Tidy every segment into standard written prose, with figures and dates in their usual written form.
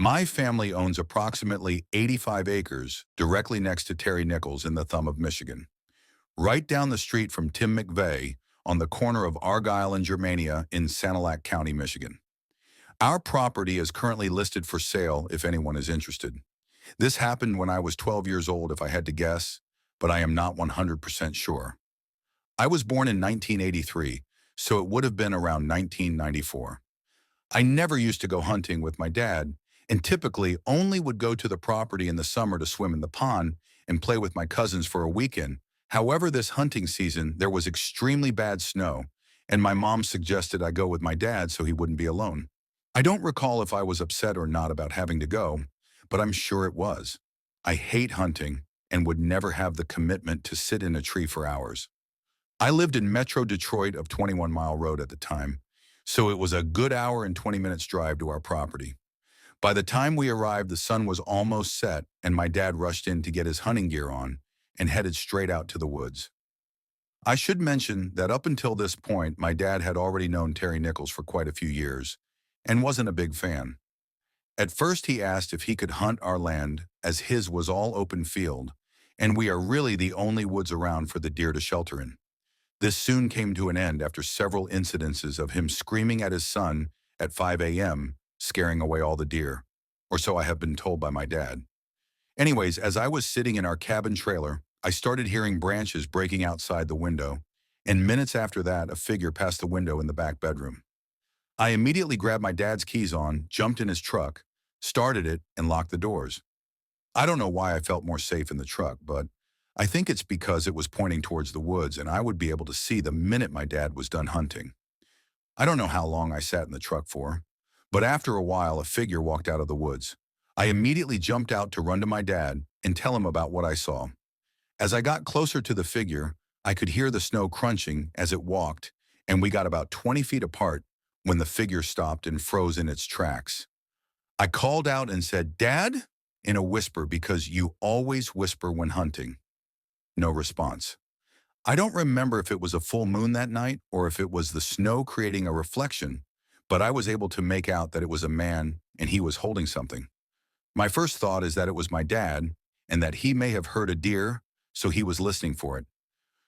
My family owns approximately 85 acres directly next to Terry Nichols in the Thumb of Michigan, right down the street from Tim McVeigh on the corner of Argyle and Germania in Sanilac County, Michigan. Our property is currently listed for sale if anyone is interested. This happened when I was 12 years old, if I had to guess, but I am not 100% sure. I was born in 1983, so it would have been around 1994. I never used to go hunting with my dad, and typically only would go to the property in the summer to swim in the pond and play with my cousins for a weekend. However, this hunting season, there was extremely bad snow, and my mom suggested I go with my dad so he wouldn't be alone. I don't recall if I was upset or not about having to go, but I'm sure it was. I hate hunting and would never have the commitment to sit in a tree for hours. I lived in Metro Detroit of 21 Mile Road at the time, so it was a good hour and 20 minutes drive to our property. By the time we arrived, the sun was almost set, and my dad rushed in to get his hunting gear on and headed straight out to the woods. I should mention that up until this point, my dad had already known Terry Nichols for quite a few years and wasn't a big fan. At first, he asked if he could hunt our land, as his was all open field, and we are really the only woods around for the deer to shelter in. This soon came to an end after several incidences of him screaming at his son at 5 a.m., scaring away all the deer, or so I have been told by my dad. Anyways, as I was sitting in our cabin trailer, I started hearing branches breaking outside the window, and minutes after that, a figure passed the window in the back bedroom. I immediately grabbed my dad's keys on, jumped in his truck, started it, and locked the doors. I don't know why I felt more safe in the truck, but I think it's because it was pointing towards the woods and I would be able to see the minute my dad was done hunting. I don't know how long I sat in the truck for, but after a while a figure walked out of the woods. I immediately jumped out to run to my dad and tell him about what I saw. As I got closer to the figure, I could hear the snow crunching as it walked, and we got about 20 feet apart when the figure stopped and froze in its tracks. I called out and said, "Dad?" in a whisper, because you always whisper when hunting. No response. I don't remember if it was a full moon that night or if it was the snow creating a reflection, but I was able to make out that it was a man and he was holding something. My first thought is that it was my dad and that he may have heard a deer, so he was listening for it.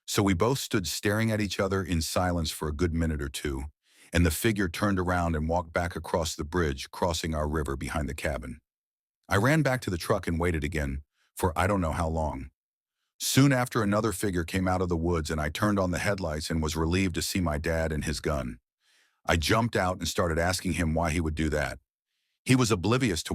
So we both stood staring at each other in silence for a good minute or two, and the figure turned around and walked back across the bridge, crossing our river behind the cabin. I ran back to the truck and waited again for I don't know how long. Soon after, another figure came out of the woods and I turned on the headlights and was relieved to see my dad and his gun. I jumped out and started asking him why he would do that. He was oblivious to what